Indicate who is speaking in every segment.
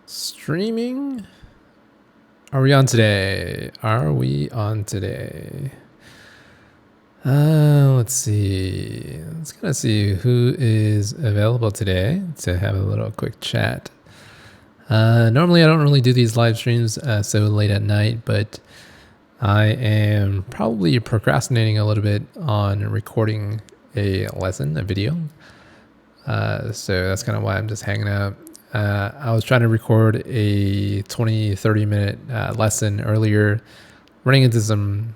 Speaker 1: Streaming? Are we on today? Let's see. Let's kind of see who is available today to have a little quick chat. Normally, I don't really do these live streams so late at night, but I am probably procrastinating a little bit on recording a lesson, a video. So that's kind of why I'm just hanging out. I was trying to record a 20-30 minute lesson earlier, running into some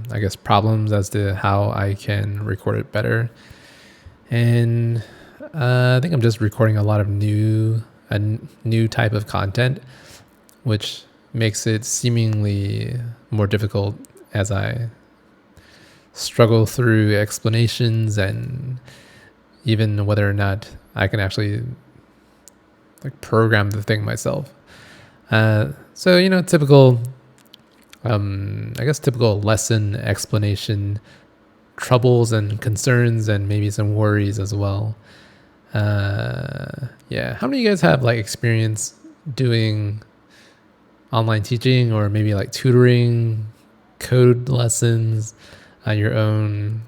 Speaker 1: I guess problems as to how I can record it better. And I think I'm just recording a lot of a new type of content, which makes it seemingly more difficult as I struggle through explanations and even whether or not I can actually like program the thing myself. So typical, I guess typical lesson explanation troubles and concerns and maybe some worries as well. Yeah, how many of you guys have like experience doing online teaching or maybe like tutoring, code lessons, your own,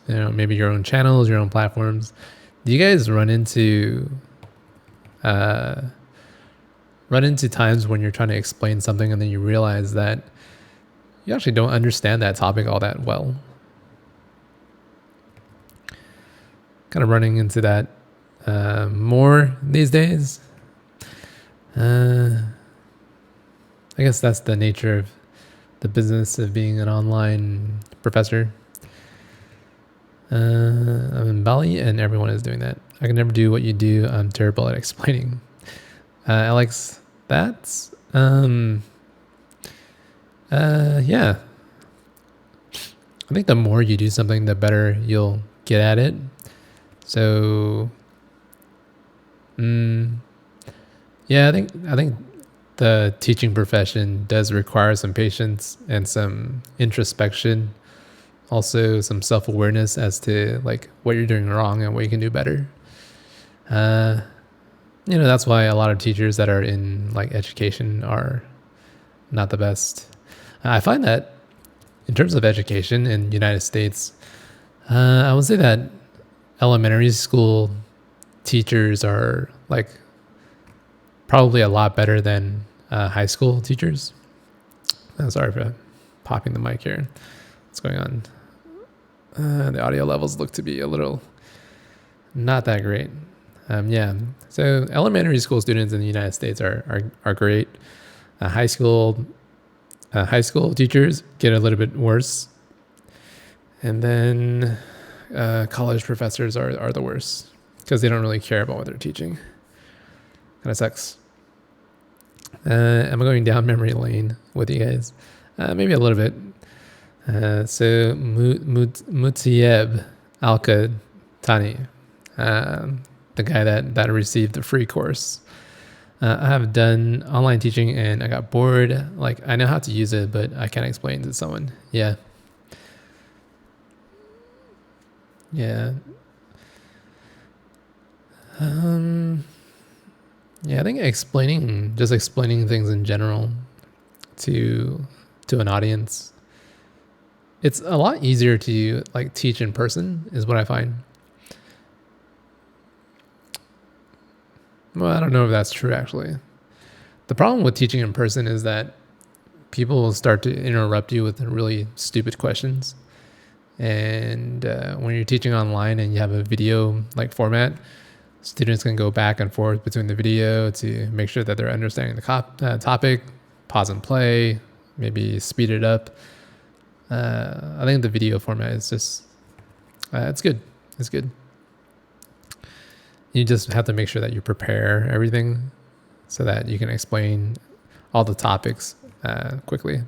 Speaker 1: maybe your own channels, your own platforms? Do you guys uh, run into times when you're trying to explain something and then you realize that you actually don't understand that topic all that well? Kind of running into that more these days. I guess that's the nature of the business of being an online professor. I'm in Bali and everyone is doing that. I can never do what you do. I'm terrible at explaining. Alex, that's yeah. I think the more you do something, the better you'll get at it. So, yeah, I think the teaching profession does require some patience and some introspection, also some self-awareness as to like what you're doing wrong and what you can do better. That's why a lot of teachers that are in like education are not the best. I find that in terms of education in the United States, I would say that elementary school teachers are like probably a lot better than high school teachers. Sorry for popping the mic here. What's going on? The audio levels look to be a little not that great. Yeah. So elementary school students in the United States are great. High school teachers get a little bit worse, and then college professors are the worst because they don't really care about what they're teaching. Kind of sucks. I'm going down memory lane with you guys, maybe a little bit. So Mutieb Alka Tani, the guy that received the free course. I have done online teaching and I got bored. Like I know how to use it, but I can't explain to someone. Yeah. Yeah. Yeah, I think just explaining things in general to an audience, it's a lot easier to like teach in person is what I find. Well, I don't know if that's true actually. The problem with teaching in person is that people will start to interrupt you with really stupid questions. And when you're teaching online and you have a video like format, students can go back and forth between the video to make sure that they're understanding the topic, pause and play, maybe speed it up. I think the video format is just, it's good. It's good. You just have to make sure that you prepare everything so that you can explain all the topics quickly.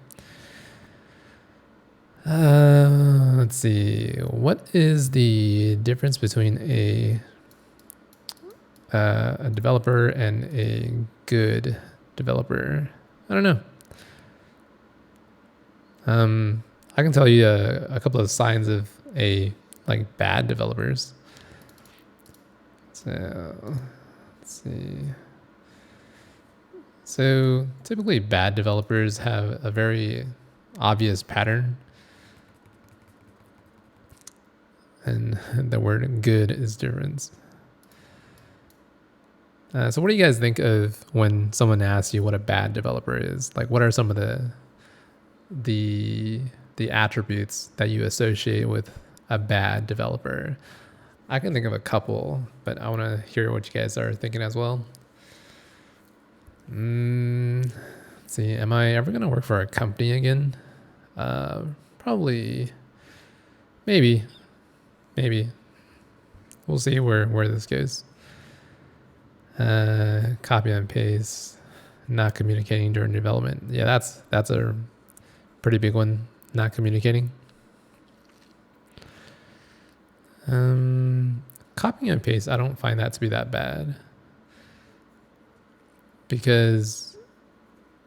Speaker 1: Let's see. What is the difference between a developer and a good developer? I don't know. I can tell you a couple of signs of a like bad developers. So let's see. So typically bad developers have a very obvious pattern, and the word good is different. So what do you guys think of when someone asks you what a bad developer is? Like, what are some of the the attributes that you associate with a bad developer? I can think of a couple, but I want to hear what you guys are thinking as well. Let's see, am I ever gonna work for a company again? Probably, maybe, maybe. We'll see where this goes. Copy and paste, not communicating during development. Yeah, that's a pretty big one. Not communicating. Copying and paste, I don't find that to be that bad, because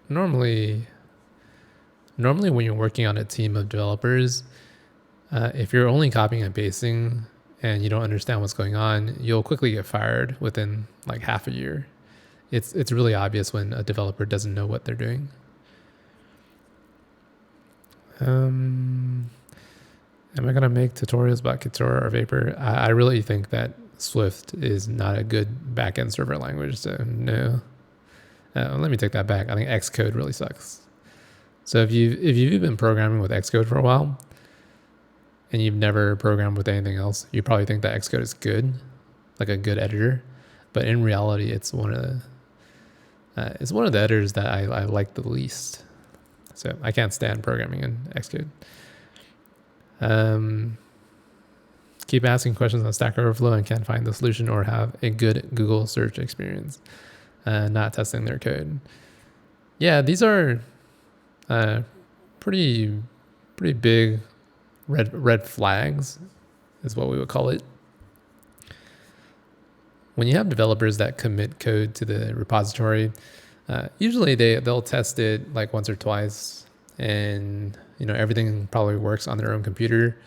Speaker 1: normally when you're working on a team of developers, if you're only copying and pasting and you don't understand what's going on, you'll quickly get fired within like half a year. It's really obvious when a developer doesn't know what they're doing. Am I gonna make tutorials about Kitora or Vapor? I really think that Swift is not a good backend server language, so no. Let me take that back. I think Xcode really sucks. So if you've been programming with Xcode for a while and you've never programmed with anything else, you probably think that Xcode is good, like a good editor. But in reality, it's one of the editors that I like the least. So I can't stand programming in Xcode. Keep asking questions on Stack Overflow and can't find the solution or have a good Google search experience. Not testing their code. Yeah, these are pretty big red flags, is what we would call it. When you have developers that commit code to the repository, usually they'll test it like once or twice, and everything probably works on their own computer.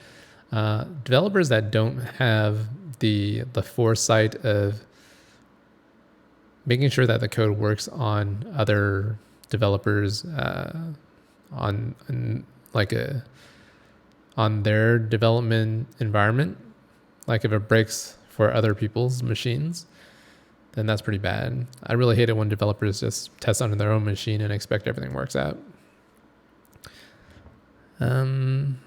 Speaker 1: Developers that don't have the foresight of making sure that the code works on other developers on their development environment, like if it breaks for other people's machines, then that's pretty bad. I really hate it when developers just test on their own machine and expect everything works out. And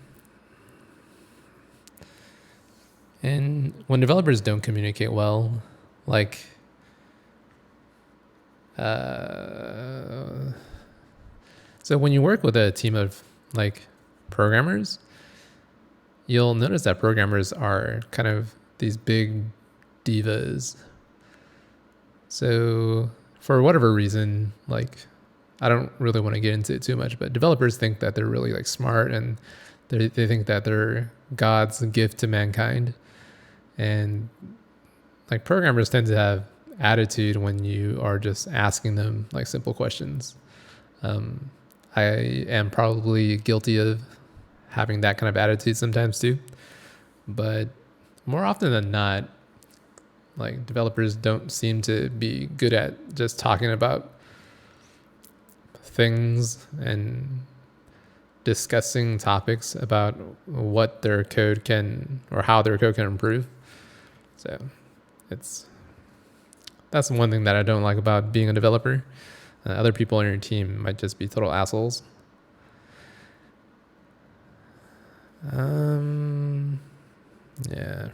Speaker 1: when developers don't communicate well, like so when you work with a team of like programmers, you'll notice that programmers are kind of these big divas. So for whatever reason, like I don't really want to get into it too much, but developers think that they're really like smart, and they think that they're God's gift to mankind. And like programmers tend to have attitude when you are just asking them like simple questions. I am probably guilty of having that kind of attitude sometimes too, but more often than not, like developers don't seem to be good at just talking about things and discussing topics about what their code can, or how their code can improve. So that's one thing that I don't like about being a developer. Other people on your team might just be total assholes. Yeah,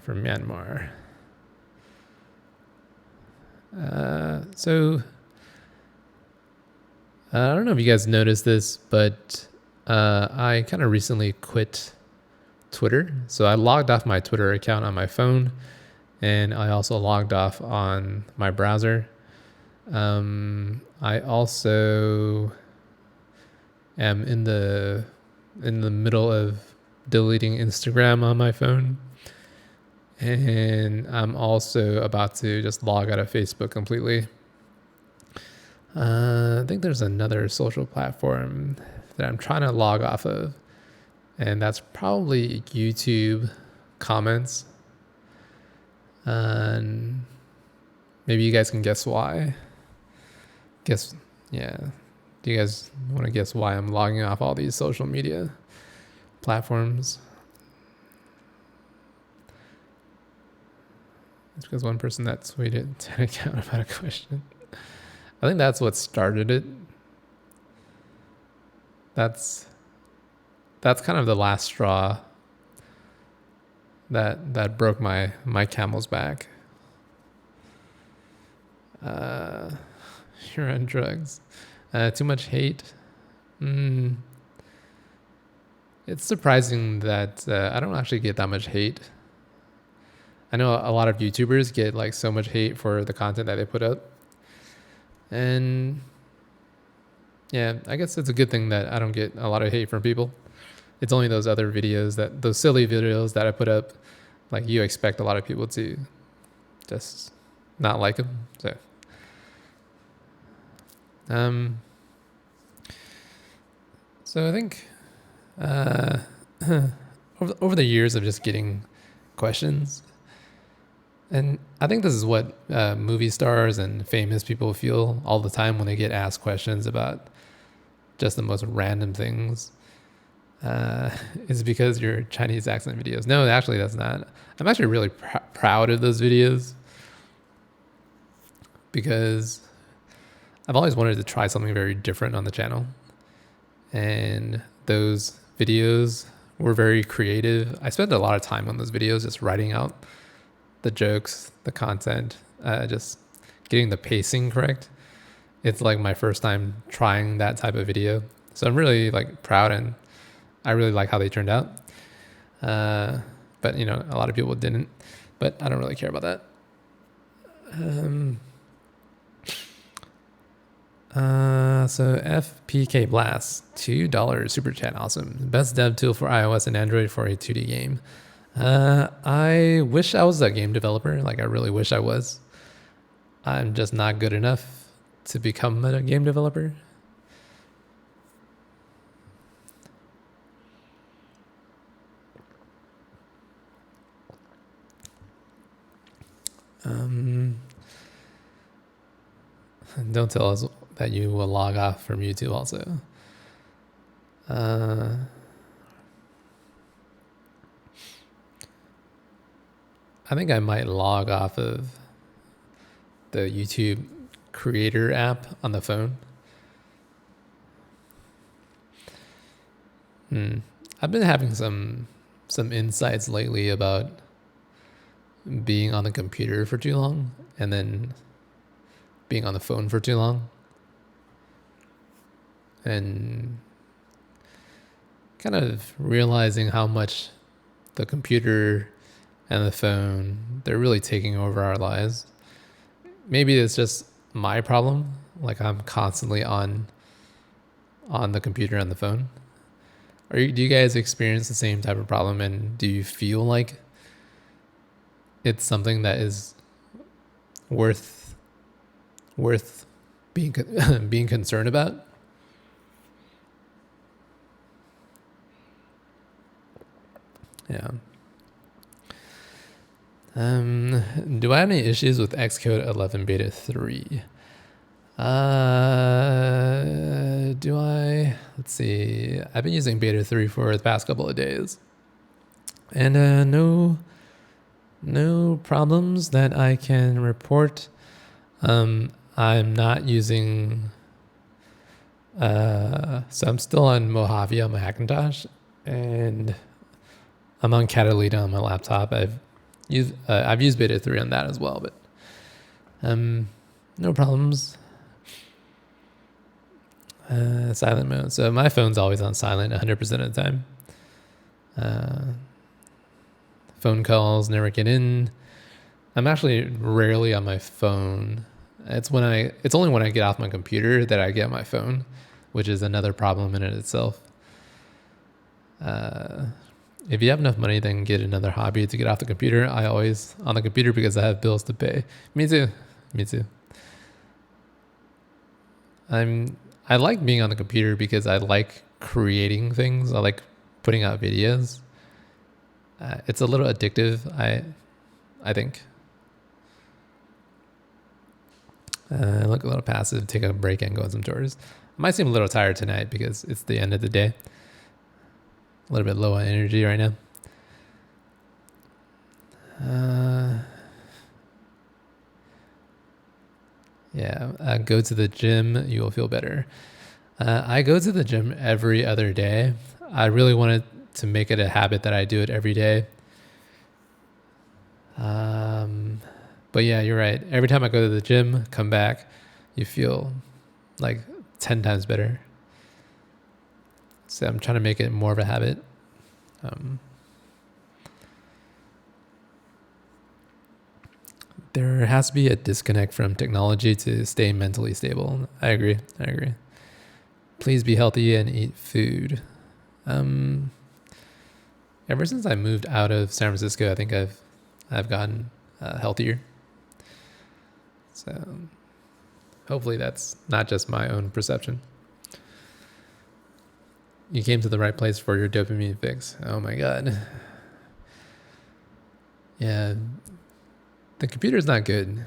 Speaker 1: from Myanmar. So I don't know if you guys noticed this, but I kind of recently quit Twitter. So I logged off my Twitter account on my phone, and I also logged off on my browser. I also am in the middle of deleting Instagram on my phone, and I'm also about to just log out of Facebook completely. I think there's another social platform that I'm trying to log off of, and that's probably YouTube comments. And maybe you guys can guess why. Guess Yeah. Do you guys want to guess why I'm logging off all these social media platforms? It's because one person that tweeted to an account about a question. I think that's what started it. That's kind of the last straw that broke my camel's back. You're on drugs. Too much hate. It's surprising that I don't actually get that much hate. I know a lot of YouTubers get like so much hate for the content that they put up. And yeah, I guess it's a good thing that I don't get a lot of hate from people. It's only those other videos, those silly videos that I put up, like you expect a lot of people to just not like them. So I think over the years of just getting questions, and I think this is what movie stars and famous people feel all the time when they get asked questions about just the most random things, is because your Chinese accent videos. No, actually, that's not. I'm actually really proud of those videos because I've always wanted to try something very different on the channel. And those videos were very creative. I spent a lot of time on those videos just writing out the jokes, the content, just getting the pacing correct. It's like my first time trying that type of video. So I'm really like proud, and I really like how they turned out. But you know, a lot of people didn't, but I don't really care about that. So FPK Blast, $2 super chat, awesome. Best dev tool for iOS and Android for a 2D game. I wish I was a game developer. Like I really wish I was. I'm just not good enough to become a game developer. Don't tell us that you will log off from YouTube also. I think I might log off of the YouTube creator app on the phone. I've been having some insights lately about being on the computer for too long and then being on the phone for too long, and kind of realizing how much the computer and the phone, they're really taking over our lives. Maybe it's just my problem, like I'm constantly on the computer and the phone. Do you guys experience the same type of problem, and do you feel like it's something that is worth being being concerned about? Yeah. Do I have any issues with Xcode 11 beta 3? Do I? Let's see. I've been using beta 3 for the past couple of days, and no problems that I can report. I'm not using. So I'm still on Mojave on my Hackintosh, and I'm on Catalina on my laptop. I've used beta 3 on that as well, but no problems. Silent mode. So my phone's always on silent 100% of the time. Phone calls never get in. I'm actually rarely on my phone. It's only when I get off my computer that I get my phone, which is another problem in it itself. If you have enough money, then get another hobby to get off the computer. I always on the computer because I have bills to pay. Me too. I like being on the computer because I like creating things. I like putting out videos. It's a little addictive, I think. I look a little passive, take a break and go on some tours. I might seem a little tired tonight because it's the end of the day. A little bit low on energy right now. Go to the gym, you will feel better. I go to the gym every other day. I really wanted to make it a habit that I do it every day. But yeah, you're right. Every time I go to the gym, come back, you feel like 10 times better. So I'm trying to make it more of a habit. There has to be a disconnect from technology to stay mentally stable. I agree. Please be healthy and eat food. Ever since I moved out of San Francisco, I think I've gotten healthier. So hopefully that's not just my own perception. You came to the right place for your dopamine fix. Oh my God. Yeah. The computer's not good.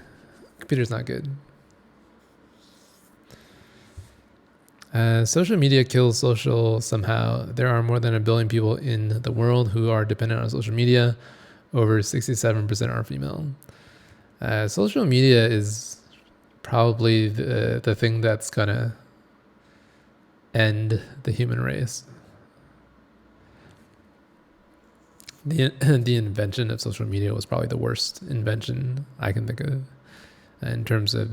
Speaker 1: Social media kills social somehow. There are more than 1 billion people in the world who are dependent on social media. Over 67% are female. Social media is probably the thing that's gonna end the human race. The invention of social media was probably the worst invention I can think of in terms of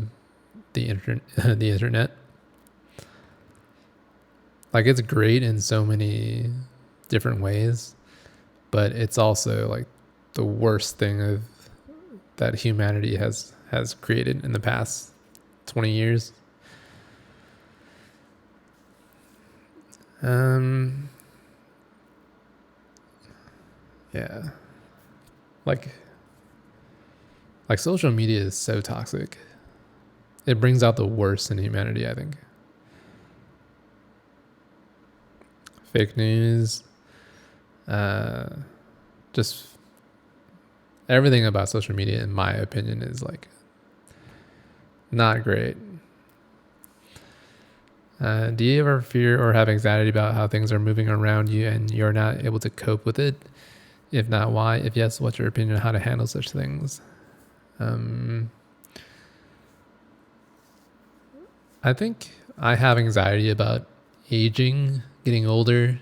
Speaker 1: the internet. Like, it's great in so many different ways, but it's also like the worst thing of that humanity has created in the past 20 years. Yeah. Like social media is so toxic. It brings out the worst in humanity, I think. Fake news, just everything about social media, in my opinion, is like not great. Do you ever fear or have anxiety about how things are moving around you and you're not able to cope with it? If not, why? If yes, what's your opinion on how to handle such things? I think I have anxiety about aging, getting older,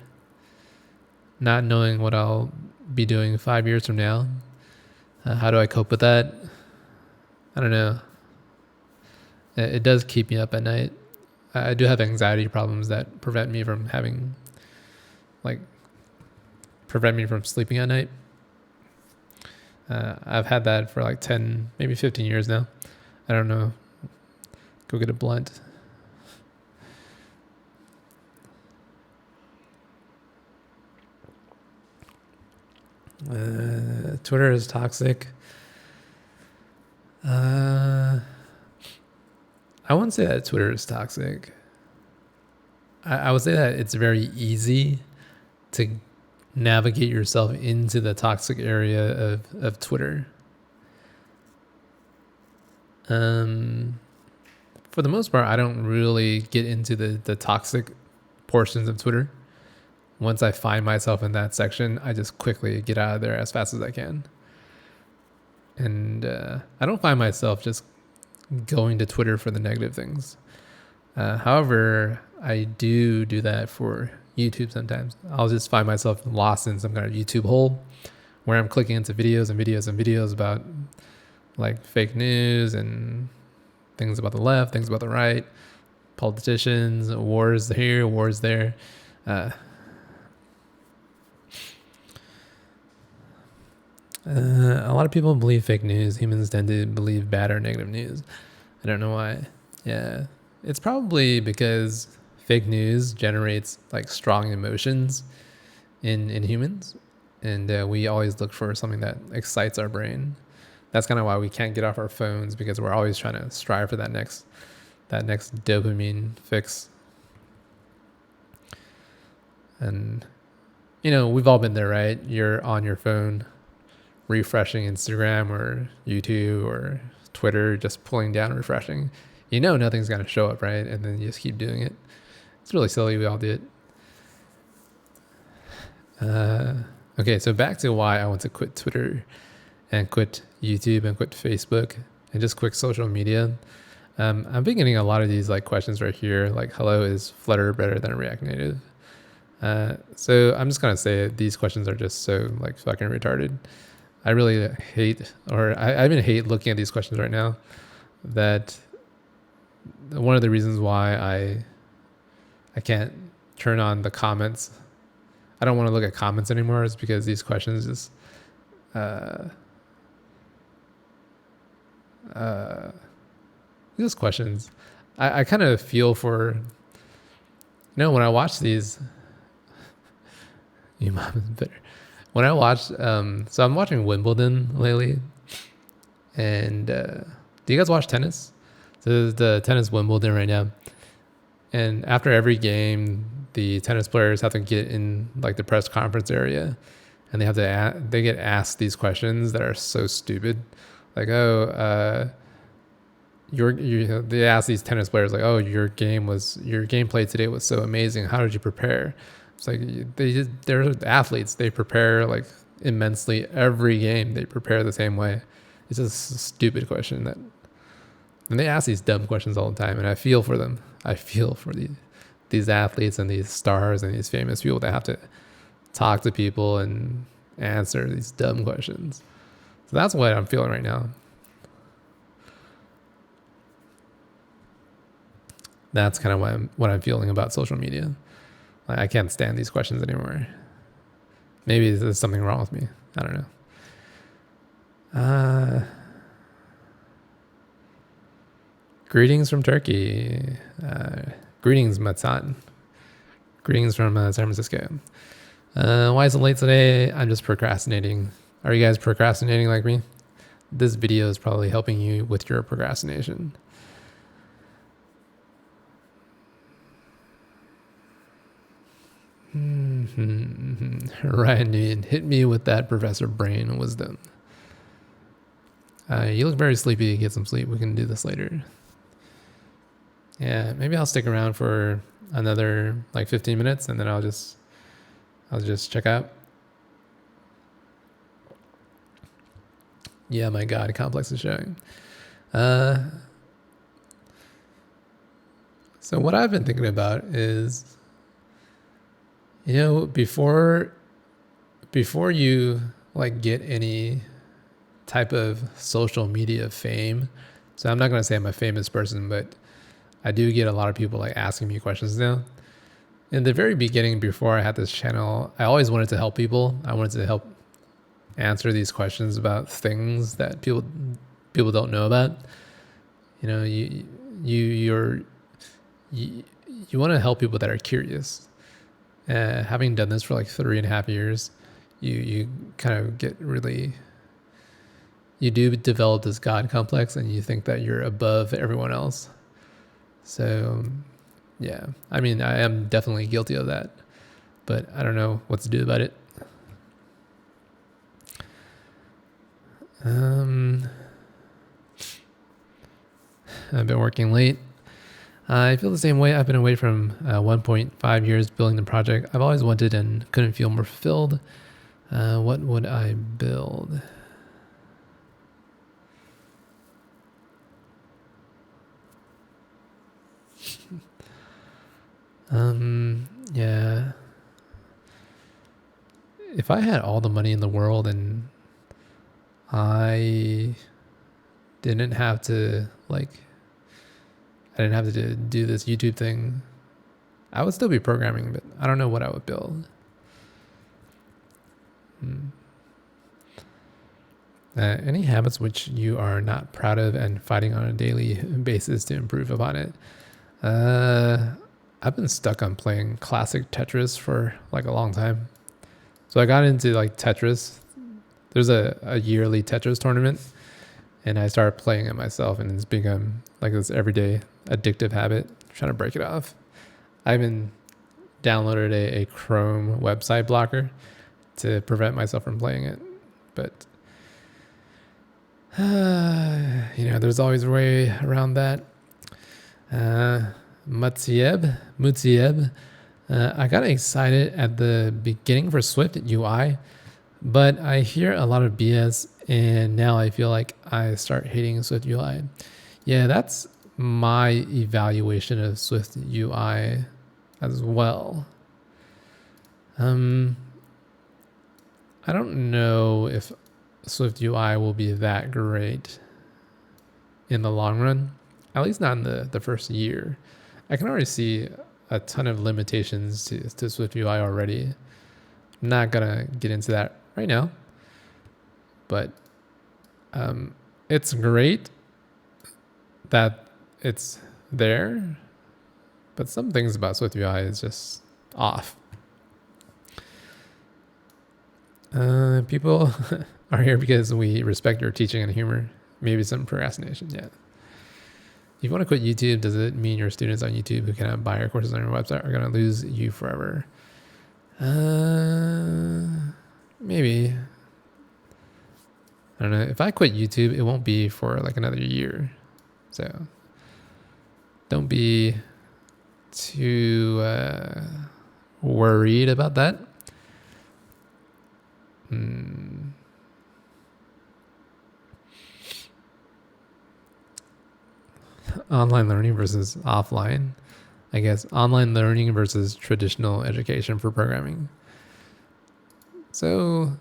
Speaker 1: not knowing what I'll be doing 5 years from now. How do I cope with that? I don't know. It does keep me up at night. I do have anxiety problems that prevent me from sleeping at night. I've had that for like 10, maybe 15 years now. I don't know. Go get a blunt. Twitter is toxic. I wouldn't say that Twitter is toxic. I would say that it's very easy to navigate yourself into the toxic area of Twitter. For the most part, I don't really get into the toxic portions of Twitter. Once I find myself in that section, I just quickly get out of there as fast as I can. And I don't find myself just going to Twitter for the negative things. However, I do that for YouTube sometimes. I'll just find myself lost in some kind of YouTube hole where I'm clicking into videos about like fake news and things about the left, things about the right, politicians, wars here, wars there. A lot of people believe fake news. Humans tend to believe bad or negative news. I don't know why. Yeah, it's probably because fake news generates like strong emotions in humans, and we always look for something that excites our brain. That's kind of why we can't get off our phones, because we're always trying to strive for that next dopamine fix. And we've all been there, right? You're on your phone refreshing Instagram or YouTube or Twitter, just pulling down, refreshing. you know nothing's gonna show up, right? And then you just keep doing it. It's really silly. We all do it. Okay, so back to why I want to quit Twitter and quit YouTube and quit Facebook and just quit social media. I've been getting a lot of these like questions right here, like, hello, is Flutter better than React Native? So I'm just gonna say it, these questions are just so like fucking retarded. I really hate, or I even hate looking at these questions right now. That one of the reasons why I can't turn on the comments. I don't want to look at comments anymore is because these questions just these questions. I kind of feel for, when I watch these, your mom is better. When I watch, so I'm watching Wimbledon lately, and do you guys watch tennis? So the tennis Wimbledon right now, and after every game, the tennis players have to get in like the press conference area, and they get asked these questions that are so stupid, like, they ask these tennis players like, oh, your gameplay today was so amazing. How did you prepare? It's like they're athletes. They prepare like immensely every game. They prepare the same way. It's just a stupid question and they ask these dumb questions all the time. And I feel for them. I feel for these athletes and these stars and these famous people that have to talk to people and answer these dumb questions. So that's what I'm feeling right now. That's kind of what I'm feeling about social media. Like, I can't stand these questions anymore. Maybe there's something wrong with me. I don't know. Greetings from Turkey. Greetings, Matsan. Greetings from San Francisco. Why is it late today? I'm just procrastinating. Are you guys procrastinating like me? This video is probably helping you with your procrastination. Ryan Nguyen, hit me with that Professor Brain wisdom. You look very sleepy. Get some sleep. We can do this later. Yeah, maybe I'll stick around for another like 15 minutes and then I'll just check out. Yeah, my God complex is showing. So what I've been thinking about is, before you like get any type of social media fame, so I'm not going to say I'm a famous person, but I do get a lot of people like asking me questions now. In the very beginning, before I had this channel, I always wanted to help people. I wanted to help answer these questions about things that people don't know about. You want to help people that are curious. Having done this for like 3.5 years, you kind of get really, you do develop this God complex and you think that you're above everyone else. So yeah, I mean, I am definitely guilty of that, but I don't know what to do about it. I've been working late. I feel the same way. I've been away from 1.5 years building the project. I've always wanted and couldn't feel more fulfilled. What would I build? Yeah. If I had all the money in the world and I didn't have to do this YouTube thing, I would still be programming, but I don't know what I would build. Any habits which you are not proud of and fighting on a daily basis to improve upon it? I've been stuck on playing classic Tetris for like a long time. So I got into like Tetris. There's a yearly Tetris tournament and I started playing it myself and it's become like this everyday addictive habit. I'm trying to break it off. I even downloaded a Chrome website blocker to prevent myself from playing it. But there's always a way around that. Mutsieb. I got excited at the beginning for Swift UI, but I hear a lot of BS, and now I feel like I start hating Swift UI. Yeah, that's my evaluation of Swift UI as well. I don't know if Swift UI will be that great in the long run, at least not in the first year. I can already see a ton of limitations to Swift UI already. I'm not gonna get into that right now, but it's great that it's there, but some things about Swift UI is just off. People are here because we respect your teaching and humor. Maybe some procrastination. Yeah. If you want to quit YouTube, does it mean your students on YouTube who cannot buy your courses on your website are going to lose you forever? Maybe. I don't know. If I quit YouTube, it won't be for like another year. So don't be too worried about that. Online learning versus offline. I guess online learning versus traditional education for programming. So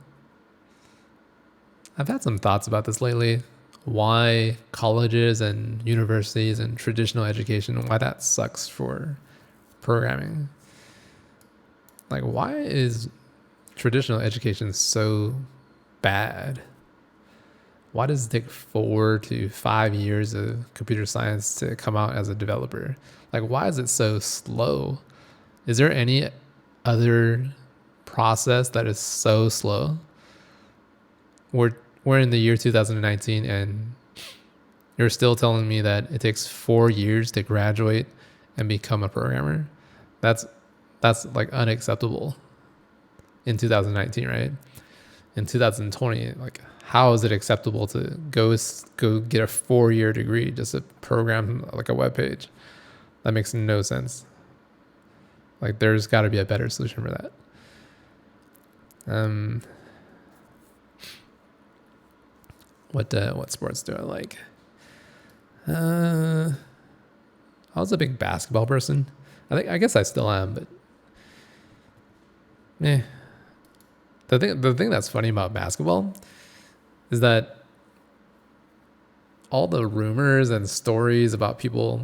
Speaker 1: I've had some thoughts about this lately. Why colleges and universities and traditional education, why that sucks for programming. Like, why is traditional education so bad? Why does it take 4 to 5 years of computer science to come out as a developer? Like, why is it so slow? Is there any other process that is so slow? We're in the year 2019 and you're still telling me that it takes 4 years to graduate and become a programmer. That's like unacceptable in 2019, right? In 2020, like, how is it acceptable to go get a 4-year degree just to program like a web page? That makes no sense. Like, there's got to be a better solution for that. What sports do I like? I was a big basketball person. I guess I still am, but the thing that's funny about basketball is that all the rumors and stories about people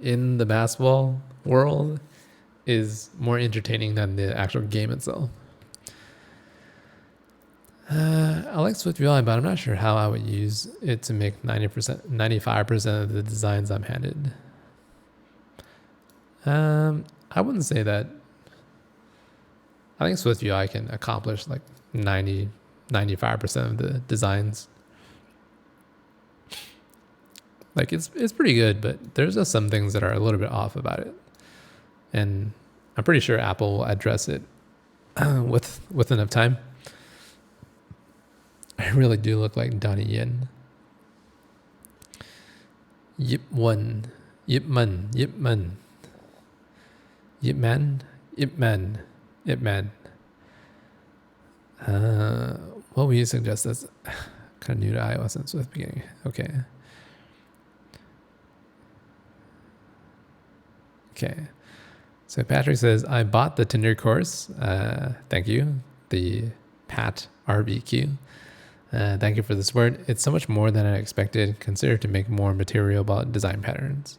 Speaker 1: in the basketball world is more entertaining than the actual game itself. I like Swift UI, but I'm not sure how I would use it to make 90%, 95% of the designs I'm handed. I wouldn't say that. I think Swift UI can accomplish like 90, 95% of the designs. Like, it's pretty good, but there's just some things that are a little bit off about it. And I'm pretty sure Apple will address it with enough time. I really do look like Donnie Yen. Yipman. Yipman. What would you suggest as kind of new to iOS and Swift beginning? Okay. So Patrick says, I bought the Tinder course. Thank you. The Pat RBQ. Thank you for the support. It's so much more than I expected. Consider to make more material about design patterns.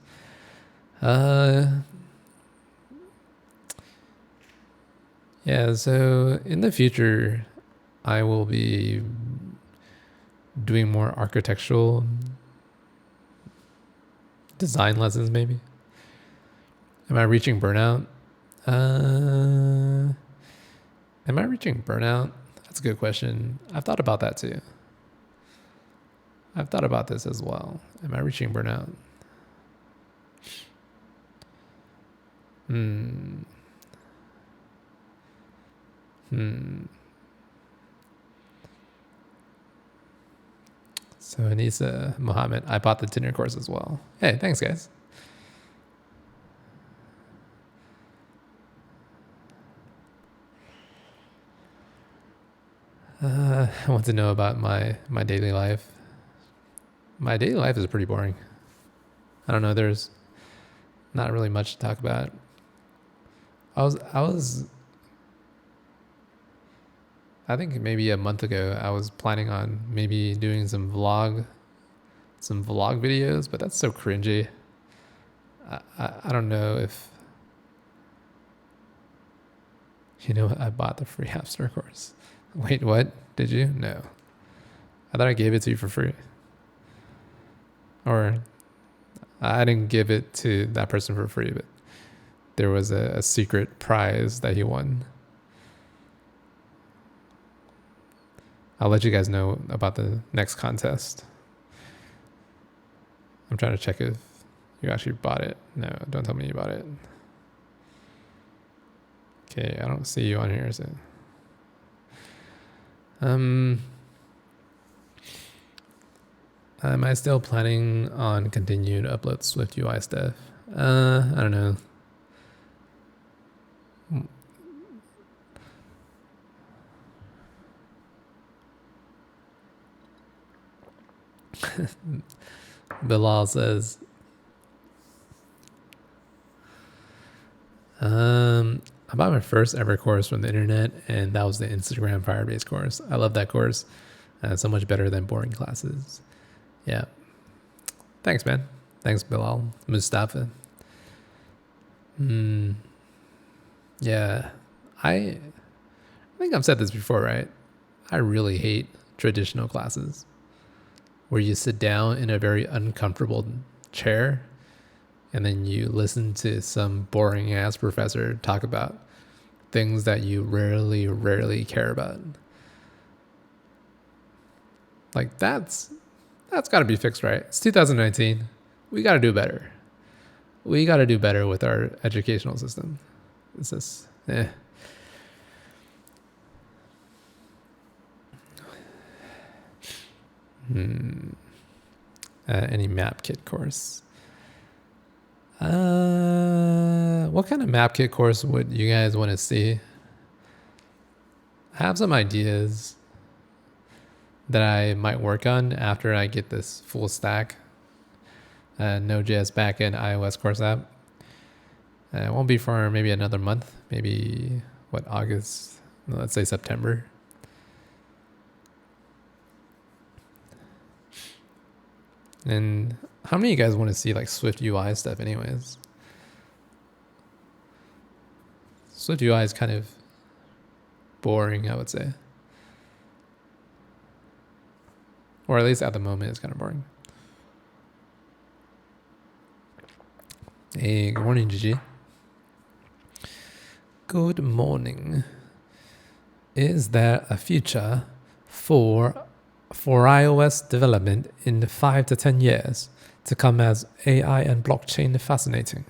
Speaker 1: Yeah, so in the future, I will be doing more architectural design lessons, maybe. Am I reaching burnout? Am I reaching burnout? That's a good question. I've thought about that too. I've thought about this as well. Am I reaching burnout? So Anissa Mohammed, I bought the Tinder course as well. Hey, thanks guys. I want to know about my daily life. My daily life is pretty boring. I don't know. There's not really much to talk about. I think maybe a month ago I was planning on maybe doing some vlog videos, but that's so cringy. I don't know if you know. I bought the free App Store course. Wait, what? Did you? No, I thought I gave it to you for free, or I didn't give it to that person for free, but there was a secret prize that he won. I'll let you guys know about the next contest. I'm trying to check if you actually bought it. No, don't tell me you bought it. Okay, I don't see you on here, is it? Am I still planning on continued upload Swift UI stuff? I don't know. Bilal says, I bought my first ever course from the internet, and that was the Instagram Firebase course. I love that course. So much better than boring classes. Yeah. Thanks, man. Thanks, Bilal. Mustafa. Yeah. I think I've said this before, right? I really hate traditional classes where you sit down in a very uncomfortable chair and then you listen to some boring ass professor talk about things that you rarely care about. Like that's got to be fixed, right? It's 2019. We got to do better. We got to do better with our educational system. It's just, any map kit course? What kind of map kit course would you guys want to see? I have some ideas that I might work on after I get this full stack Node.js backend iOS course app. It won't be for maybe another month, maybe August, let's say September. And how many of you guys want to see like Swift UI stuff anyways? Swift UI is kind of boring, I would say. Or at least at the moment, it's kind of boring. Hey, good morning, Gigi. Good morning. Is there a future for iOS development in the 5 to 10 years to come as AI and blockchain fascinating?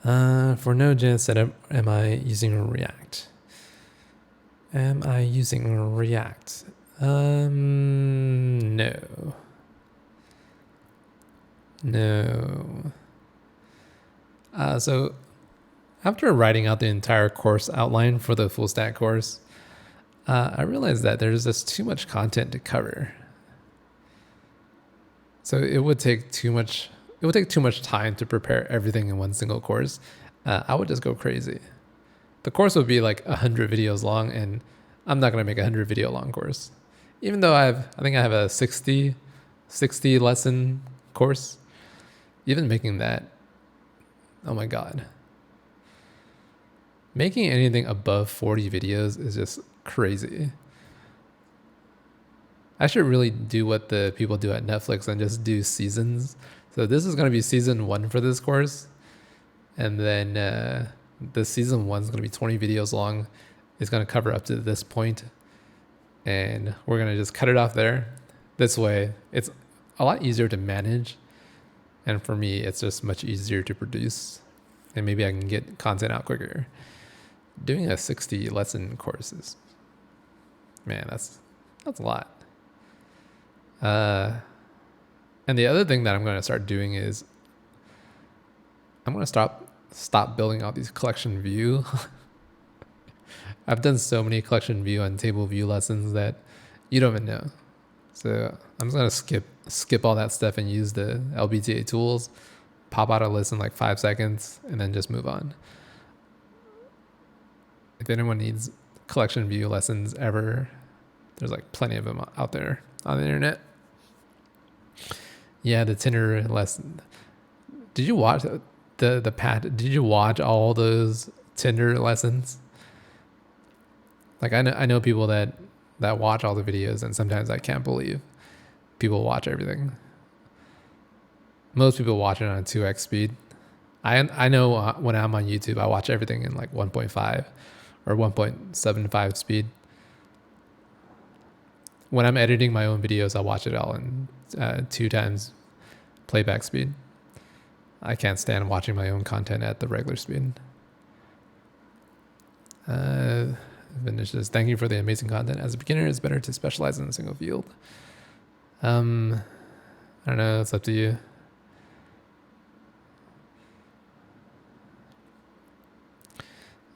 Speaker 1: For Node.js setup, am I using React? No. So after writing out the entire course outline for the full stack course, I realized that there's just too much content to cover. So it would take too much time to prepare everything in one single course. I would just go crazy. The course would be like 100 videos long, and I'm not going to make a 100 video long course. Even though I think I have a 60 lesson course. Even making that, oh my God. Making anything above 40 videos is just crazy. I should really do what the people do at Netflix and just do seasons. So this is going to be season 1 for this course. And then the season 1 is going to be 20 videos long. It's going to cover up to this point. And we're going to just cut it off there. This way, it's a lot easier to manage. And for me, it's just much easier to produce. And maybe I can get content out quicker. Doing a 60 lesson course is, man, that's a lot. And the other thing that I'm going to start doing is I'm going to stop building out these collection view. I've done so many collection view and table view lessons that you don't even know. So I'm just gonna skip all that stuff and use the LBTA tools, pop out a list in like 5 seconds, and then just move on. If anyone needs collection view lessons ever, there's like plenty of them out there on the internet. Yeah, the Tinder lesson. Did you watch the Pat? Did you watch all those Tinder lessons? Like I know people that watch all the videos, and sometimes I can't believe people watch everything. Most people watch it on 2x speed. I know when I'm on YouTube, I watch everything in like 1.5 or 1.75 speed. When I'm editing my own videos, I watch it all in 2 times playback speed. I can't stand watching my own content at the regular speed. Vinicius, thank you for the amazing content. As a beginner, it's better to specialize in a single field. I don't know. It's up to you.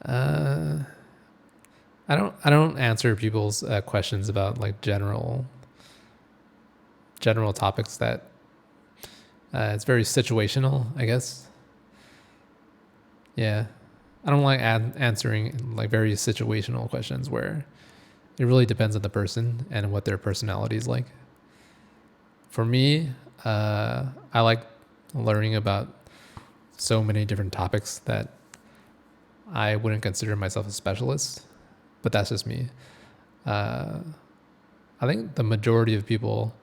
Speaker 1: I don't answer people's questions about like general topics that it's very situational, I guess. Yeah. I don't like answering like very situational questions where it really depends on the person and what their personality is like. For me, I like learning about so many different topics that I wouldn't consider myself a specialist, but that's just me. I think the majority of people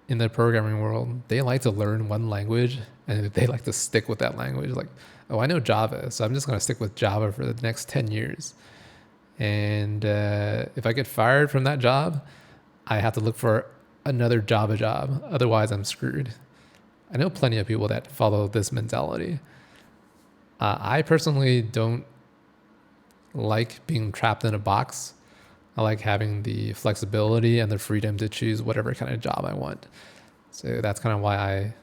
Speaker 1: in the programming world, they like to learn one language and they like to stick with that language. Like, oh, I know Java, so I'm just going to stick with Java for the next 10 years. And if I get fired from that job, I have to look for another Java job. Otherwise, I'm screwed. I know plenty of people that follow this mentality. I personally don't like being trapped in a box. I like having the flexibility and the freedom to choose whatever kind of job I want. So that's kind of why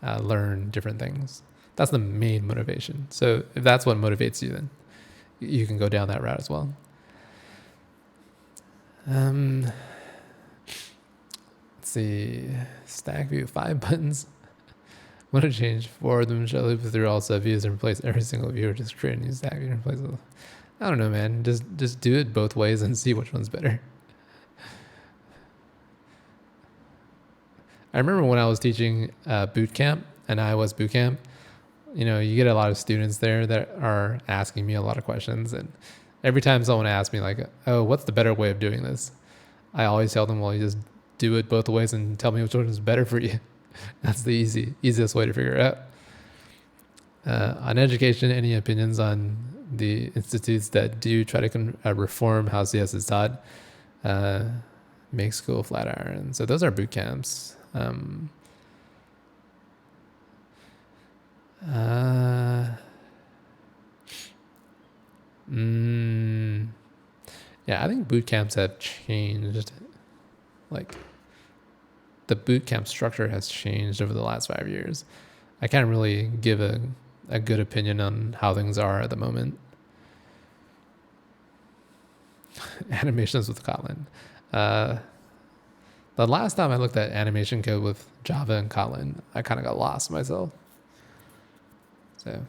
Speaker 1: I learn different things. That's the main motivation. So if that's what motivates you, then you can go down that route as well. Let's see. Stack view, 5 buttons. Want to change 4 of them? Shall loop through all sub views and replace every single view, or just create a new stack view and replace it? I don't know, man. Just do it both ways and see which one's better. I remember when I was teaching boot camp and iOS boot camp, you know, you get a lot of students there that are asking me a lot of questions. And every time someone asks me like, oh, what's the better way of doing this? I always tell them, well, you just do it both ways and tell me which one is better for you. That's the easiest way to figure it out. On education, any opinions on the institutes that do try to reform how CS is taught? Make school flat iron. So those are boot camps. Yeah, I think boot camps have changed. Like the boot camp structure has changed over the last 5 years. I can't really give a good opinion on how things are at the moment. Animations with Kotlin. The last time I looked at animation code with Java and Kotlin, I kind of got lost myself. So,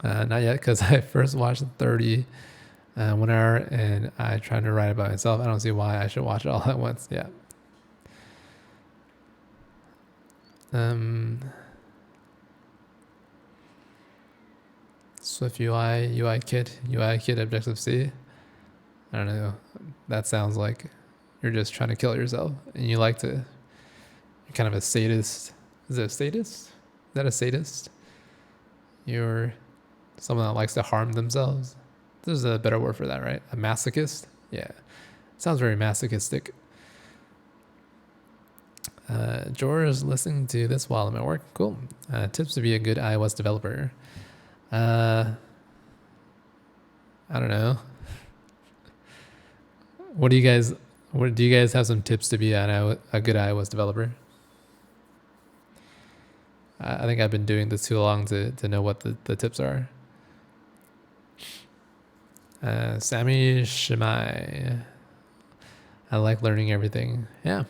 Speaker 1: not yet, because I first watched 30 1 hour and I tried to write it by myself. I don't see why I should watch it all at once. Yeah. Swift UI Kit, Objective-C. I don't know. That sounds like you're just trying to kill yourself and you're kind of a sadist. Is it a sadist? Is that a sadist? You're someone that likes to harm themselves. There's a better word for that, right? A masochist? Yeah. Sounds very masochistic. George is listening to this while I'm at work. Cool. Tips to be a good iOS developer. I don't know. Do you guys have some tips to be a good iOS developer? I think I've been doing this too long to know what the tips are. Sammy Shimai. I like learning everything. Yeah.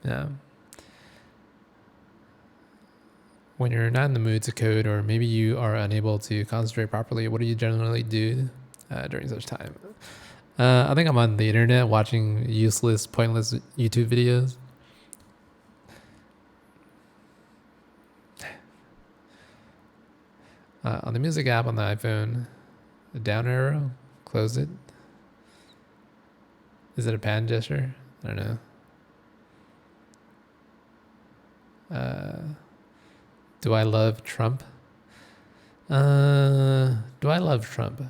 Speaker 1: Yeah. When you're not in the mood to code, or maybe you are unable to concentrate properly, what do you generally do during such time? I think I'm on the internet watching useless, pointless YouTube videos. On the music app on the iPhone, the down arrow, close it. Is it a pan gesture? I don't know. Do I love Trump? Do I love Trump?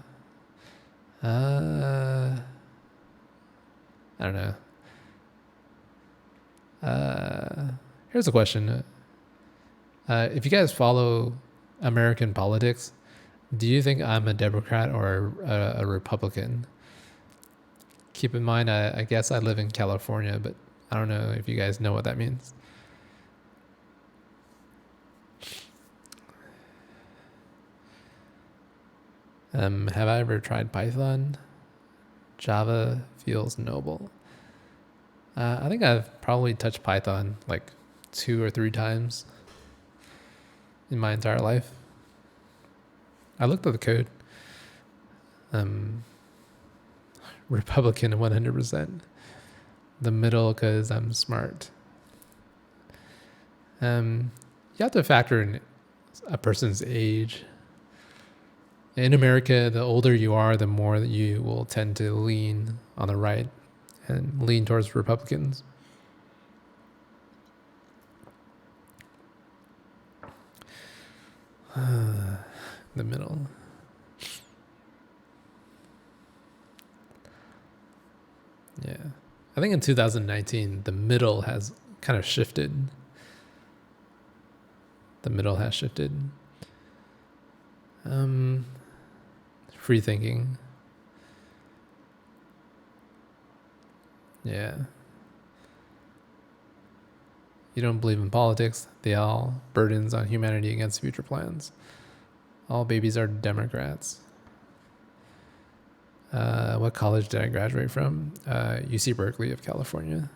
Speaker 1: I don't know. Here's a question. If you guys follow American politics, do you think I'm a Democrat or a Republican? Keep in mind, I guess I live in California, but I don't know if you guys know what that means. Have I ever tried Python? Java feels noble. I think I've probably touched Python like 2 or 3 times in my entire life. I looked at the code. Republican 100%. The middle because I'm smart. You have to factor in a person's age. In America, the older you are, the more that you will tend to lean on the right and lean towards Republicans. The middle. Yeah. I think in 2019, the middle has kind of shifted. The middle has shifted. Free thinking. Yeah. You don't believe in politics. They all burdens on humanity against future plans. All babies are Democrats. What college did I graduate from? UC Berkeley of California.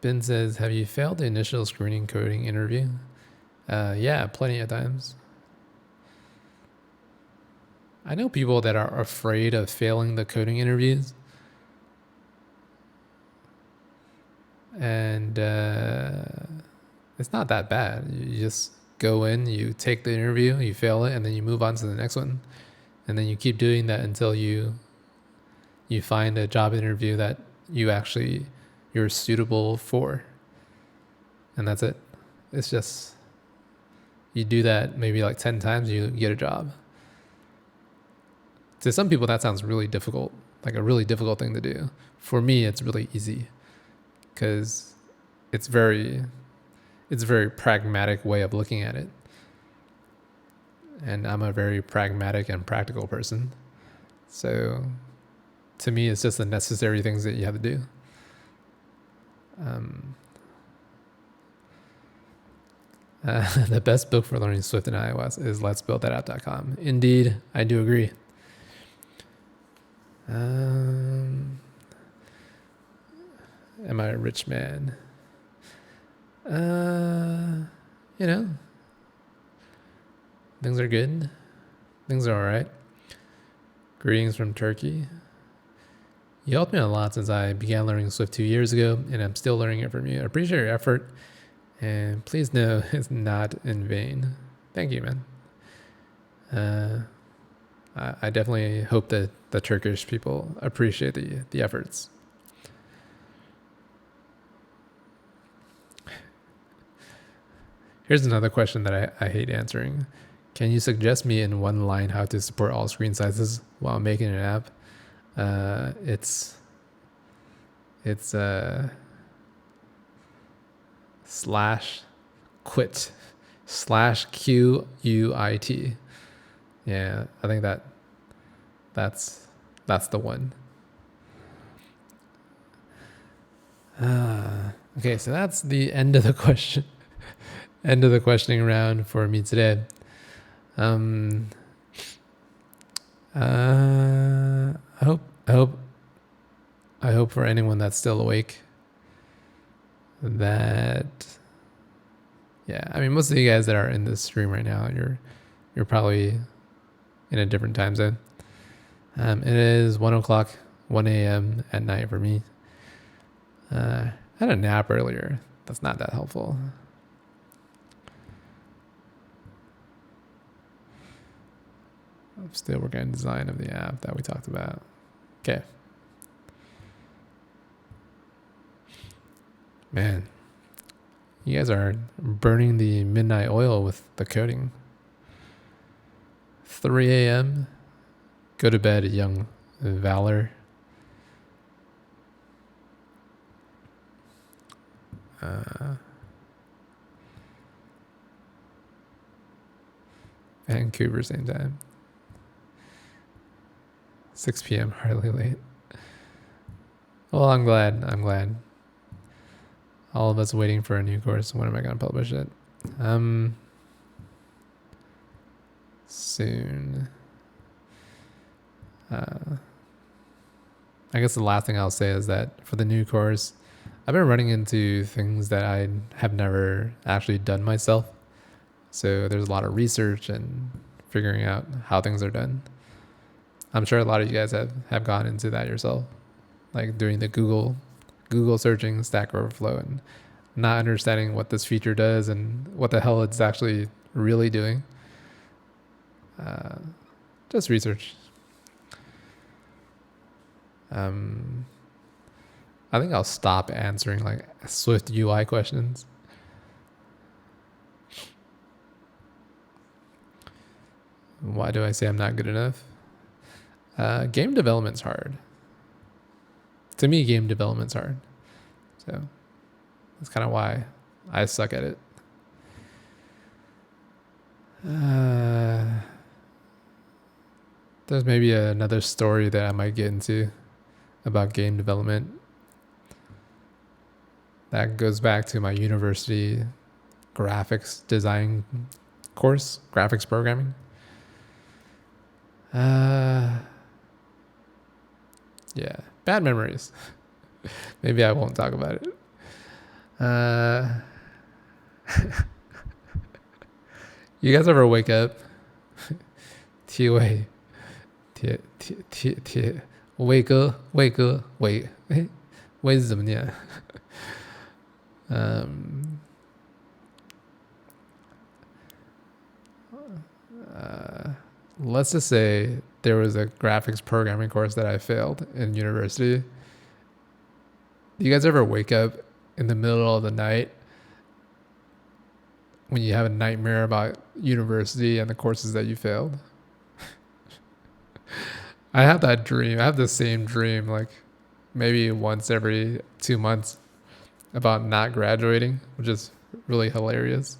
Speaker 1: Ben says, have you failed the initial screening coding interview? Yeah, plenty of times. I know people that are afraid of failing the coding interviews. And it's not that bad. You just go in, you take the interview, you fail it, and then you move on to the next one. And then you keep doing that until you find a job interview that you're suitable for. And that's it. It's just, you do that maybe like 10 times, you get a job. To some people, that sounds really difficult, like a really difficult thing to do. For me, it's really easy because it's a very pragmatic way of looking at it. And I'm a very pragmatic and practical person. So to me, it's just the necessary things that you have to do. The best book for learning Swift and iOS is Let's Build That App.com. Indeed, I do agree. Am I a rich man? Things are good. Things are all right. Greetings from Turkey. You helped me a lot since I began learning Swift 2 years ago, and I'm still learning it from you. I appreciate your effort, and please know it's not in vain. Thank you, man. I definitely hope that the Turkish people appreciate the efforts. Here's another question that I hate answering. Can you suggest me in one line how to support all screen sizes while making an app? It's /quit/QUIT. Yeah, I think that that's the one. Okay, so that's the end of the question, end of the questioning round for me today. Um, I hope I hope for anyone that's still awake that, yeah, I mean, most of you guys that are in this stream right now, you're probably in a different time zone. It is 1 o'clock, 1 a.m. at night for me. I had a nap earlier. That's not that helpful. I'm still working on design of the app that we talked about. Okay. Man, you guys are burning the midnight oil with the coding. 3 a.m. Go to bed, young Valor. Vancouver, same time. 6 p.m. hardly late. Well, I'm glad. All of us waiting for a new course. When am I going to publish it? Soon. I guess the last thing I'll say is that for the new course, I've been running into things that I have never actually done myself. So there's a lot of research and figuring out how things are done. I'm sure a lot of you guys have gone into that yourself, like doing the Google searching Stack Overflow and not understanding what this feature does and what the hell it's actually really doing. Just research. I think I'll stop answering like Swift UI questions. Why do I say I'm not good enough? Game development's hard. To me, game development's hard. So that's kind of why I suck at it. There's maybe another story that I might get into about game development that goes back to my university graphics design course, graphics programming. Yeah, bad memories. Maybe I won't talk about it. You guys ever wake up? wake是怎么念？ let's just say there was a graphics programming course that I failed in university. Do you guys ever wake up in the middle of the night when you have a nightmare about university and the courses that you failed? I have that dream. I have the same dream like maybe once every 2 months about not graduating, which is really hilarious.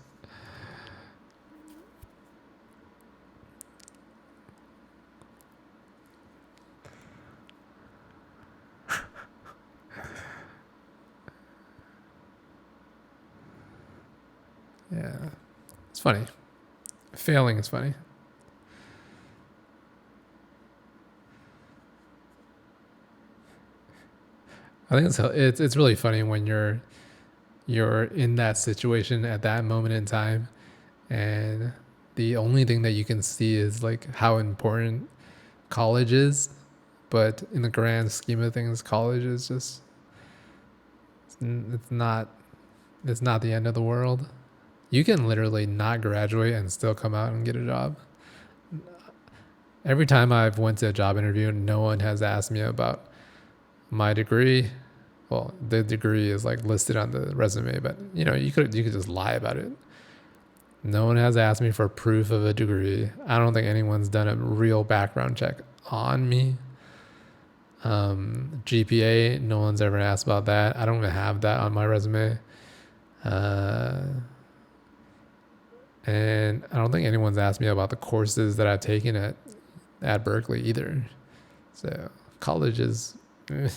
Speaker 1: Yeah, it's funny. Failing is funny. I think it's really funny when you're in that situation at that moment in time, and the only thing that you can see is like how important college is, but in the grand scheme of things, college is just it's not the end of the world. You can literally not graduate and still come out and get a job. Every time I've went to a job interview, no one has asked me about my degree. Well, the degree is like listed on the resume, but you know, you could just lie about it. No one has asked me for proof of a degree. I don't think anyone's done a real background check on me. GPA, no one's ever asked about that. I don't even have that on my resume. And I don't think anyone's asked me about the courses that I've taken at Berkeley either. So college is, you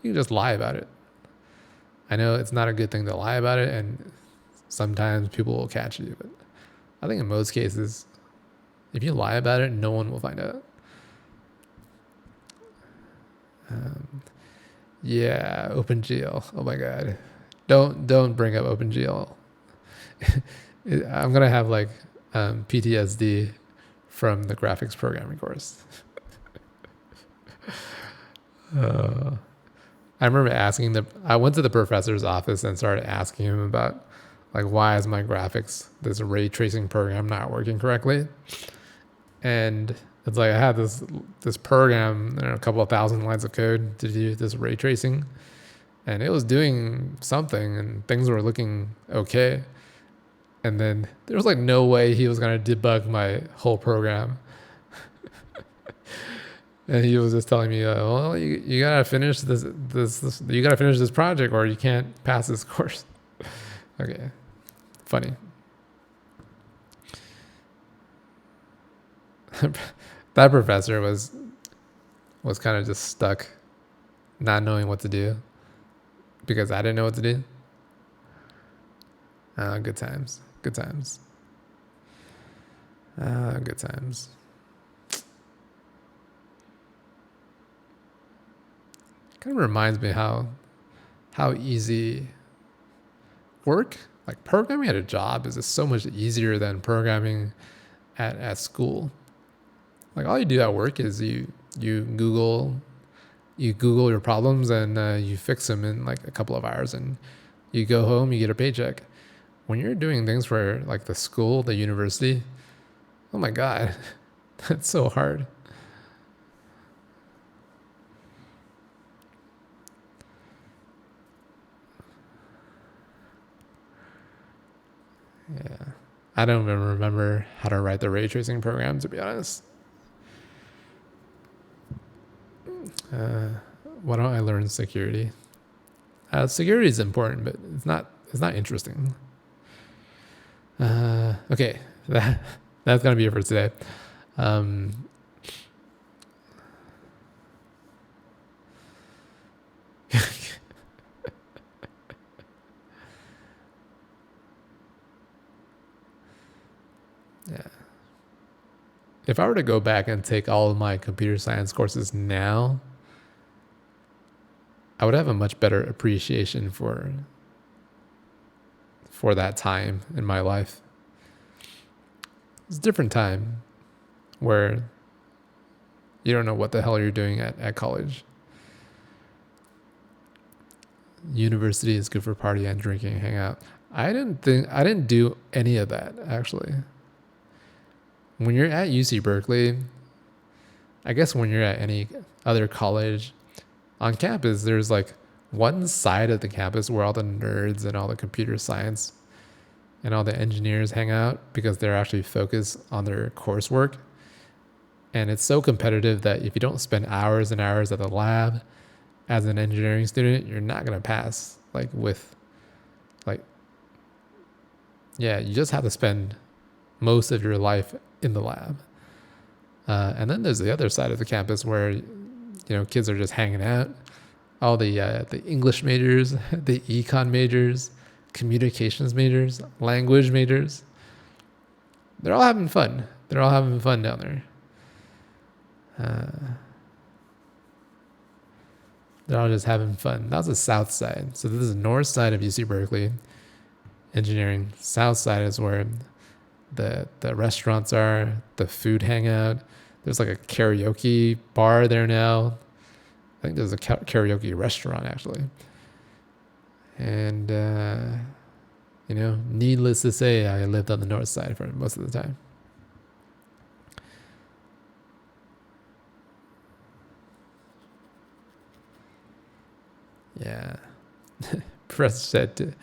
Speaker 1: can just lie about it. I know it's not a good thing to lie about it, and sometimes people will catch you, but I think in most cases, if you lie about it, no one will find out. Um, yeah, OpenGL. Oh my god, don't bring up OpenGL. I'm gonna have like PTSD from the graphics programming course. Uh, I remember I went to the professor's office and started asking him about like, why is my graphics, this ray tracing program not working correctly? And it's like, I had this program, a couple of thousand lines of code to do this ray tracing, and it was doing something and things were looking okay. And then there was like no way he was going to debug my whole program. And he was just telling me, well, you gotta finish this, you gotta finish this project or you can't pass this course. Okay, funny. That professor was kind of just stuck, not knowing what to do because I didn't know what to do. Good times, good times, good times. Kind of reminds me how easy work, like programming at a job, is just so much easier than programming at school. Like all you do at work is you Google your problems and you fix them in like a couple of hours, and you go home, you get a paycheck. When you're doing things for like the school, the university, oh my god, that's so hard. Yeah. I don't even remember how to write the ray tracing program, to be honest. Why don't I learn security? Security is important, but it's not interesting. Okay, that's gonna be it for today. Um, yeah. If I were to go back and take all of my computer science courses now, I would have a much better appreciation for that time in my life. It's a different time where you don't know what the hell you're doing at college. University is good for party and drinking, hang out. I didn't do any of that actually. When you're at UC Berkeley, I guess when you're at any other college, on campus, there's like one side of the campus where all the nerds and all the computer science and all the engineers hang out because they're actually focused on their coursework. And it's so competitive that if you don't spend hours and hours at the lab as an engineering student, you're not going to pass. Yeah, you just have to spend most of your life in the lab. And then there's the other side of the campus where kids are just hanging out. All the English majors, the econ majors, communications majors, language majors. They're all having fun. They're all having fun down there. They're all just having fun. That's the south side. So this is the north side of UC Berkeley engineering. South side is where the restaurants are, the food hangout. There's like a karaoke bar there now. I think there's a karaoke restaurant actually. And, needless to say, I lived on the north side for most of the time. Yeah. Press said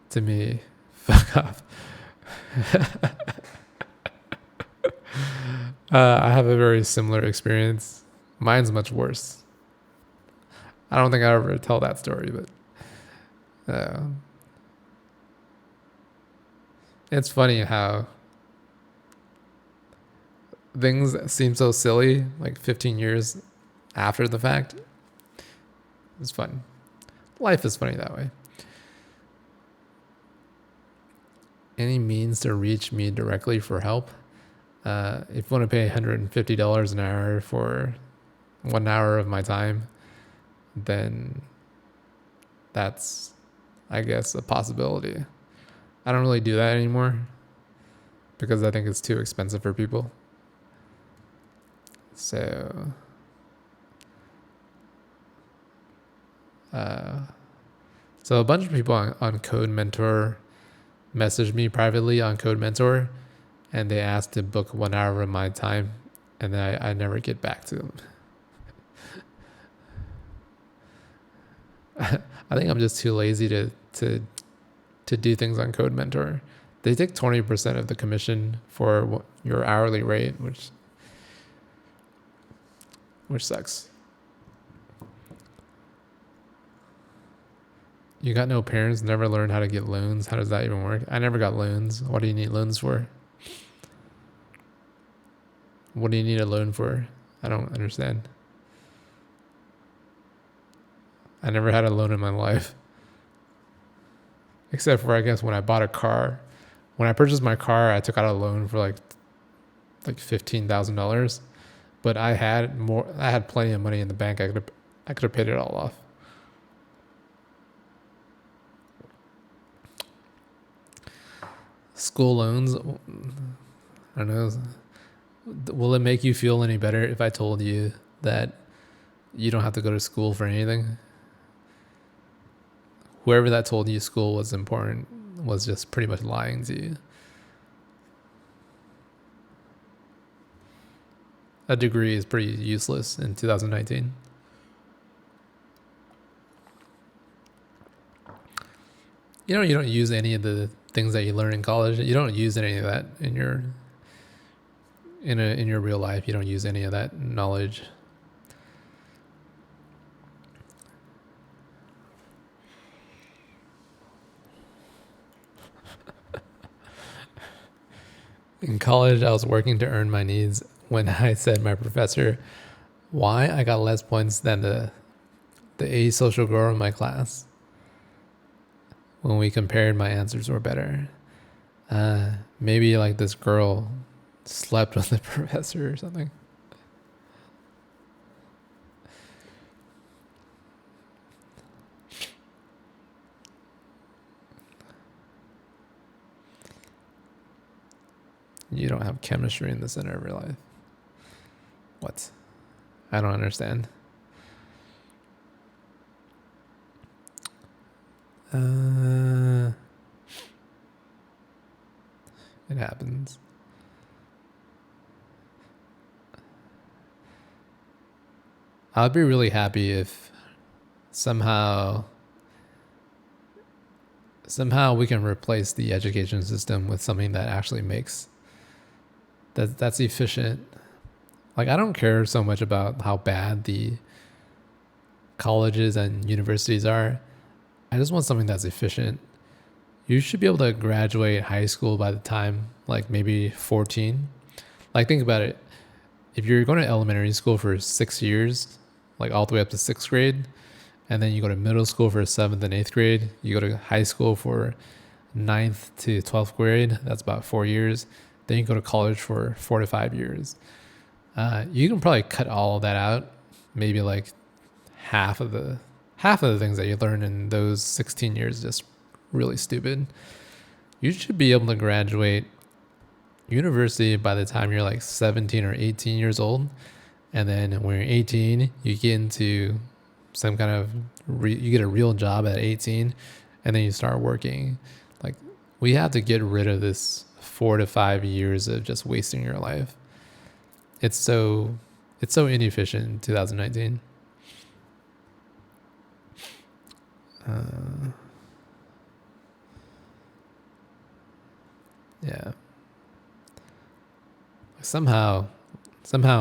Speaker 1: to me, fuck off. I have a very similar experience. Mine's much worse. I don't think I ever tell that story, but it's funny how things seem so silly like 15 years after the fact. It's fun. Life is funny that way. Any means to reach me directly for help? If you want to pay $150 an hour for 1 hour of my time, then that's, I guess, a possibility. I don't really do that anymore because I think it's too expensive for people. So, so a bunch of people on Code Mentor messaged me privately on Code Mentor, and they asked to book 1 hour of my time, and then I never get back to them. I think I'm just too lazy to do things on Code Mentor. They take 20% of the commission for your hourly rate, which sucks. You got no parents, never learned how to get loans. How does that even work? I never got loans. What do you need loans for? What do you need a loan for? I don't understand. I never had a loan in my life. Except for, I guess, when I bought a car. When I purchased my car, I took out a loan for like $15,000. But I had plenty of money in the bank. I could have paid it all off. School loans, I don't know. Will it make you feel any better if I told you that you don't have to go to school for anything? Whoever that told you school was important was just pretty much lying to you. A degree is pretty useless in 2019. You don't use any of the things that you learn in college. You don't use any of that in your real life. You don't use any of that knowledge. In college, I was working to earn my needs when I said my professor why I got less points than the asocial girl in my class. When we compared, my answers were better. Maybe like this girl slept with the professor or something. You don't have chemistry in the center of your life. What? I don't understand. It happens. I'd be really happy if somehow we can replace the education system with something that actually makes that's efficient. Like, I don't care so much about how bad the colleges and universities are. I just want something that's efficient. You should be able to graduate high school by the time, like, maybe 14. Like, think about it. If you're going to elementary school for 6 years, like all the way up to 6th grade, and then you go to middle school for 7th and 8th grade, you go to high school for 9th to 12th grade, that's about 4 years. Then you go to college for 4 to 5 years. You can probably cut all of that out. Maybe like half of the things that you learn in those 16 years is just really stupid. You should be able to graduate university by the time you're like 17 or 18 years old. And then when you're 18, you get into some kind of, you get a real job at 18, and then you start working. Like, we have to get rid of this 4 to 5 years of just wasting your life. It's so inefficient in 2019. Yeah. Somehow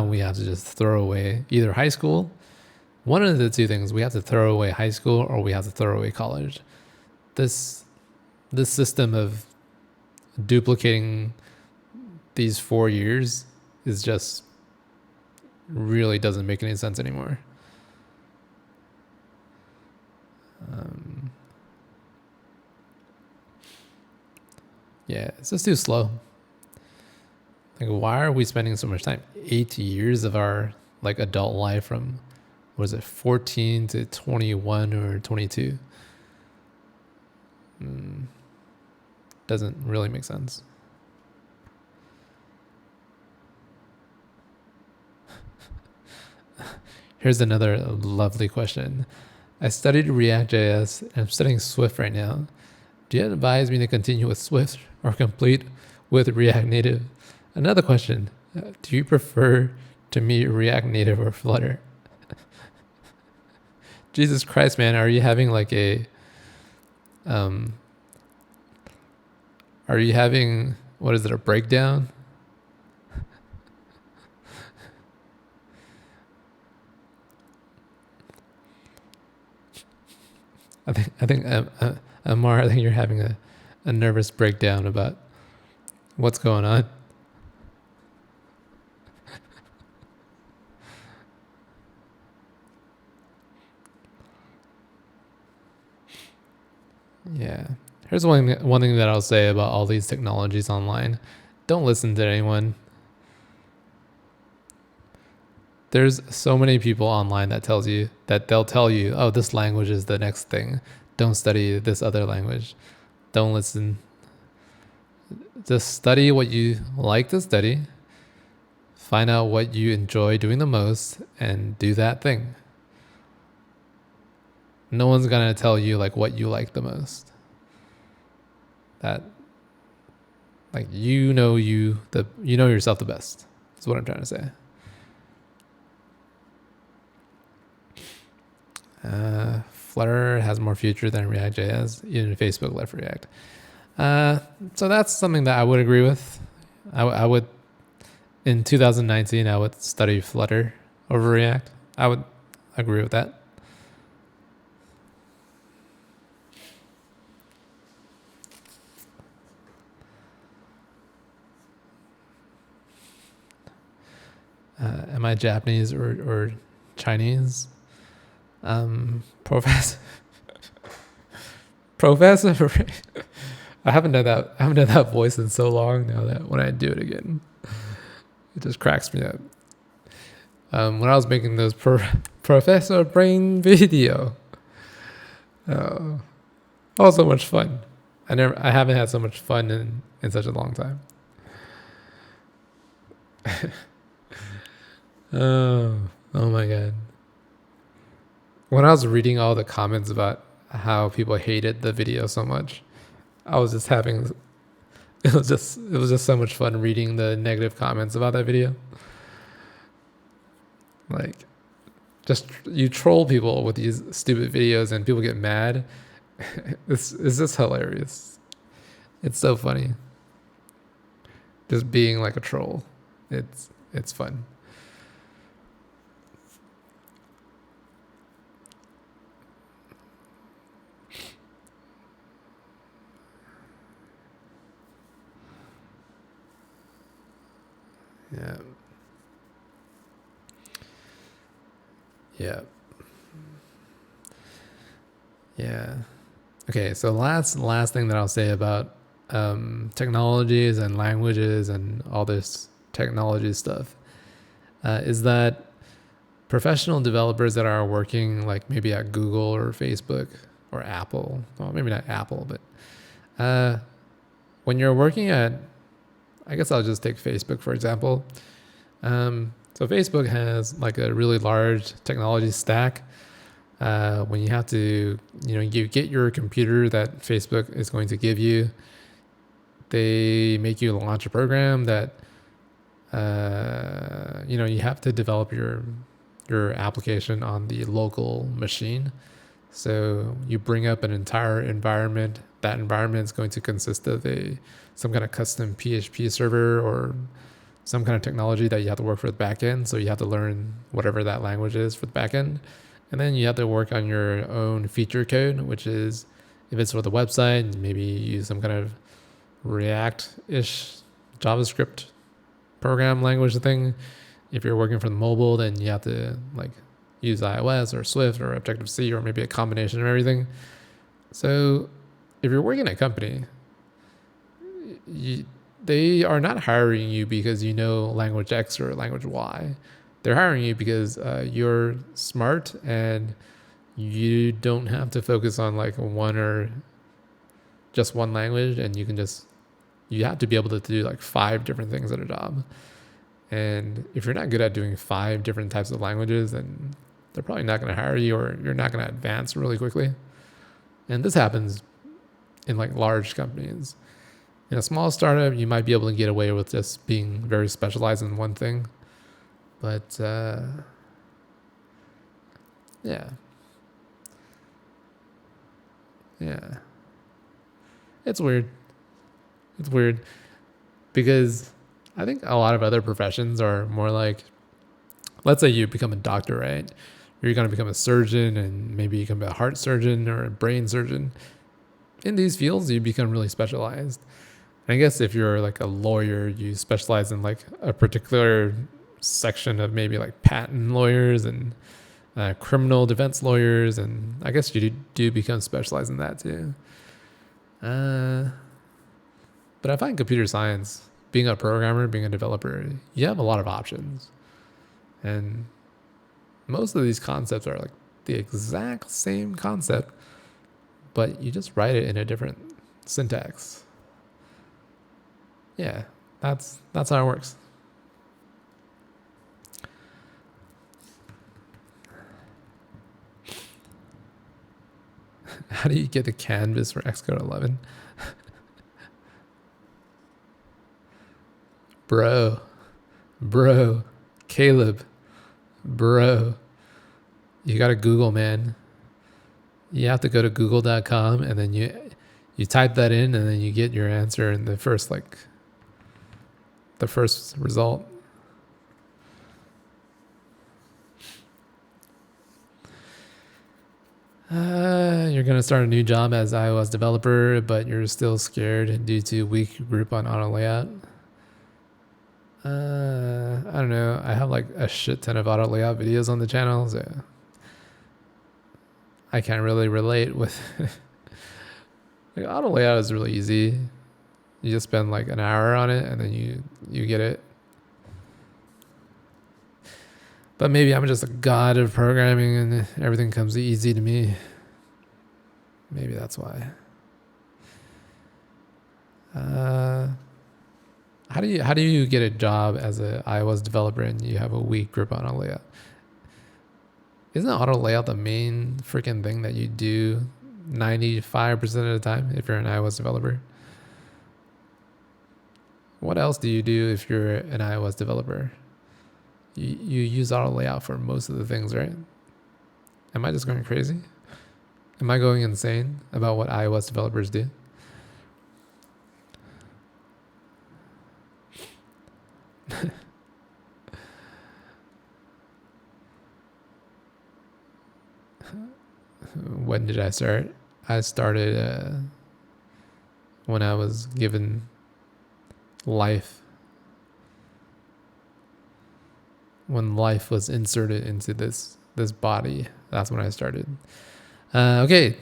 Speaker 1: we have to just throw away either high school. One of the two things, we have to throw away high school or we have to throw away college. This system of duplicating these 4 years is just really doesn't make any sense anymore. Yeah, it's just too slow. Like, why are we spending so much time? 8 years of our like adult life from, what is it, 14 to 21 or 22? Doesn't really make sense. Here's another lovely question. I studied React.js and I'm studying Swift right now. Do you advise me to continue with Swift or complete with React Native? Another question. Do you prefer to meet React Native or Flutter? Jesus Christ, man, are you having like a are you having, what is it, a breakdown? I think Amar, I think you're having a nervous breakdown about what's going on. Yeah. Here's one thing that I'll say about all these technologies online. Don't listen to anyone. There's so many people online that they'll tell you, oh, this language is the next thing. Don't study this other language. Don't listen. Just study what you like to study. Find out what you enjoy doing the most and do that thing. No one's gonna tell you like what you like the most. That, like, you know yourself the best. That's what I'm trying to say. Flutter has more future than React.js. Even Facebook left React. So that's something that I would agree with. I would, in 2019, I would study Flutter over React. I would agree with that. Am I Japanese or Chinese? Professor. Professor. I haven't done that voice in so long now that when I do it again, it just cracks me up. When I was making those Professor Brain video, oh, so much fun. I haven't had so much fun in such a long time. Oh my god. When I was reading all the comments about how people hated the video so much, I was just having it was just so much fun reading the negative comments about that video. Like, just, you troll people with these stupid videos and people get mad. It's just hilarious. It's so funny. Just being like a troll. It's fun. Yeah. Yeah. Yeah. Okay, so last thing that I'll say about technologies and languages and all this technology stuff is that professional developers that are working like maybe at Google or Facebook or Apple, well, maybe not Apple, but when you're working at, I guess I'll just take Facebook for example. So Facebook has like a really large technology stack. When you have to, you get your computer that Facebook is going to give you, they make you launch a program that, you have to develop your application on the local machine. So you bring up an entire environment. That environment is going to consist of some kind of custom PHP server or some kind of technology that you have to work for the backend. So you have to learn whatever that language is for the backend. And then you have to work on your own feature code, which is, if it's for the website, maybe use some kind of React-ish JavaScript program language thing. If you're working from mobile, then you have to like use iOS or Swift or Objective C or maybe a combination of everything. So if you're working at a company, you, they are not hiring you because you know language X or language Y. They're hiring you because you're smart and you don't have to focus on like one or just one language, and you have to be able to do like 5 different things at a job. And if you're not good at doing 5 different types of languages, then they're probably not going to hire you, or you're not going to advance really quickly. And this happens in like large companies. In a small startup, you might be able to get away with just being very specialized in one thing. But yeah. Yeah. It's weird. It's weird because I think a lot of other professions are more like, let's say you become a doctor, right? You're going to become a surgeon and maybe you become a heart surgeon or a brain surgeon. In these fields, you become really specialized. And I guess if you're like a lawyer, you specialize in like a particular section of maybe like patent lawyers and criminal defense lawyers. And I guess you do become specialized in that too. But I find computer science, being a programmer, being a developer, you have a lot of options. And most of these concepts are like the exact same concept, but you just write it in a different syntax. Yeah, that's how it works. How do you get the canvas for Xcode 11? Bro, Caleb, bro, you gotta Google, man. You have to go to google.com and then you type that in and then you get your answer in the first result. You're going to start a new job as iOS developer, but you're still scared due to weak group on auto layout. I don't know. I have like a shit ton of auto layout videos on the channel, so I can't really relate with. Like, auto layout is really easy. You just spend like an hour on it and then you get it. But maybe I'm just a god of programming and everything comes easy to me. Maybe that's why. How do you get a job as an iOS developer and you have a weak grip on auto layout? Isn't auto layout the main freaking thing that you do 95% of the time if you're an iOS developer? What else do you do if you're an iOS developer? You use auto layout for most of the things, right? Am I just going crazy? Am I going insane about what iOS developers do? When did I start? I started when I was given life. When life was inserted into this body, that's when I started. Okay,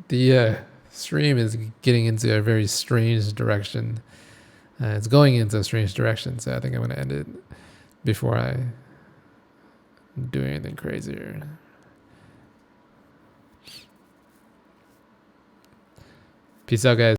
Speaker 1: the stream is getting into a very strange direction. It's going into a strange direction, so I think I'm going to end it before I do anything crazier. Peace out, guys.